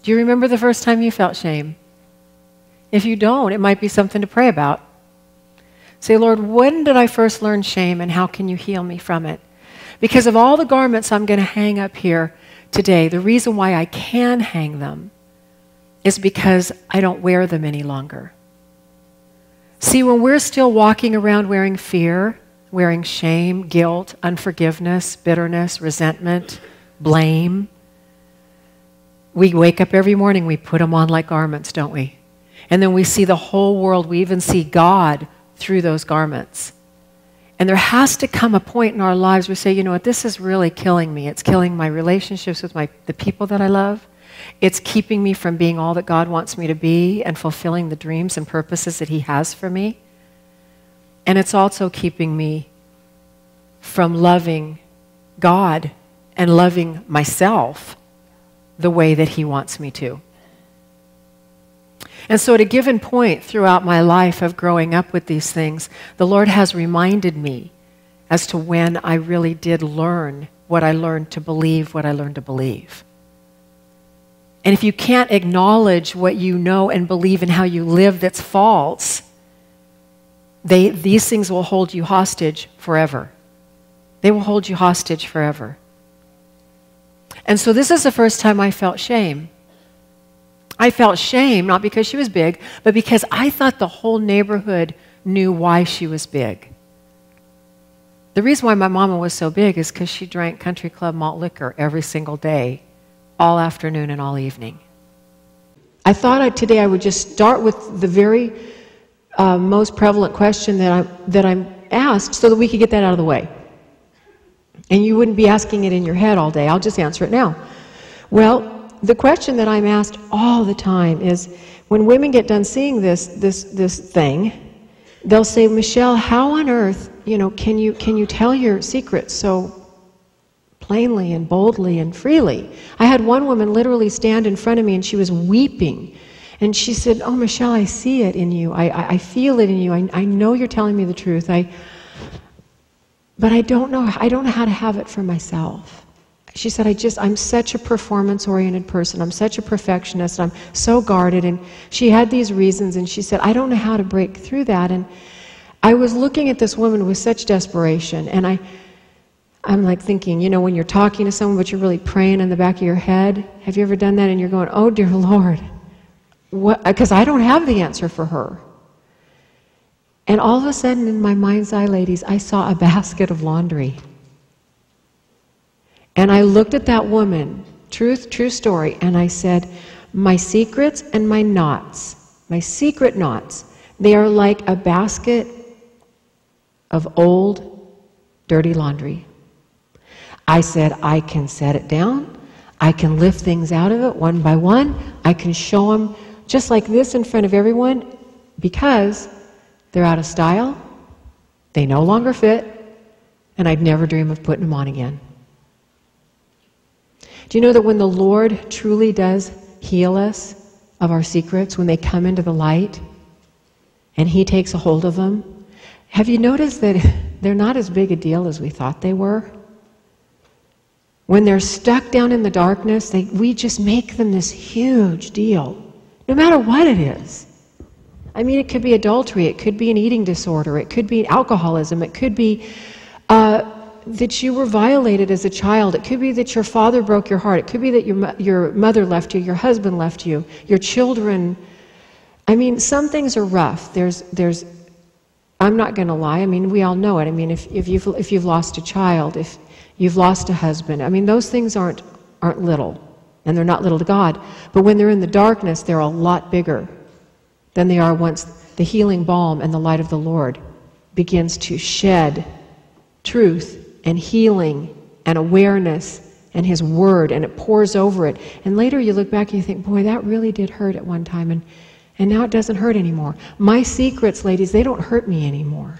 Do you remember the first time you felt shame? If you don't, it might be something to pray about. Say, Lord, when did I first learn shame, and how can you heal me from it? Because of all the garments I'm going to hang up here today, the reason why I can hang them is because I don't wear them any longer. See, when we're still walking around wearing fear, wearing shame, guilt, unforgiveness, bitterness, resentment, blame, we wake up every morning, we put them on like garments, don't we? And then we see the whole world, we even see God through those garments. And there has to come a point in our lives where we say, you know what, this is really killing me. It's killing my relationships with the people that I love. It's keeping me from being all that God wants me to be and fulfilling the dreams and purposes that He has for me. And it's also keeping me from loving God and loving myself the way that He wants me to. And so at a given point throughout my life of growing up with these things, the Lord has reminded me as to when I really did learn what I learned to believe, what I learned to believe. And if you can't acknowledge what you know and believe and how you live that's false, these things will hold you hostage forever. They will hold you hostage forever. And so this is the first time I felt shame. I felt shame, not because she was big, but because I thought the whole neighborhood knew why she was big. The reason why my mama was so big is because she drank country club malt liquor every single day, all afternoon and all evening. I thought today I would just start with the very most prevalent question that I'm asked so that we could get that out of the way. And you wouldn't be asking it in your head all day. I'll just answer it now. Well, the question that I'm asked all the time is, when women get done seeing this thing, they'll say, Michelle, how on earth, can you tell your secrets so plainly and boldly and freely? I had one woman literally stand in front of me and she was weeping. And she said, oh, Michelle, I see it in you. I feel it in you. I know you're telling me the truth. But I don't know how to have it for myself. She said, I'm such a performance-oriented person. I'm such a perfectionist. I'm so guarded. And she had these reasons, and she said, I don't know how to break through that. And I was looking at this woman with such desperation, and I'm like thinking, when you're talking to someone, but you're really praying in the back of your head. Have you ever done that? And you're going, oh, dear Lord. What? Because I don't have the answer for her. And all of a sudden, in my mind's eye, ladies, I saw a basket of laundry. And I looked at that woman, true story, and I said, my secrets and my knots, my secret knots, they are like a basket of old, dirty laundry. I said, I can set it down. I can lift things out of it one by one. I can show them just like this in front of everyone because they're out of style, they no longer fit, and I'd never dream of putting them on again. Do you know that when the Lord truly does heal us of our secrets, when they come into the light and He takes a hold of them, have you noticed that they're not as big a deal as we thought they were? When they're stuck down in the darkness, we just make them this huge deal, no matter what it is. I mean, it could be adultery, it could be an eating disorder, it could be alcoholism, it could be that you were violated as a child, it could be that your father broke your heart, it could be that your mother left you, your husband left you, your children. I mean, some things are rough. I'm not going to lie, I mean, we all know it. I mean, if you've lost a child, if you've lost a husband, I mean, those things aren't little, and they're not little to God. But when they're in the darkness, they're a lot bigger than they are once the healing balm and the light of the Lord begins to shed truth and healing and awareness and His Word, and it pours over it. And later you look back and you think, boy, that really did hurt at one time, and now it doesn't hurt anymore. My secrets, ladies, they don't hurt me anymore.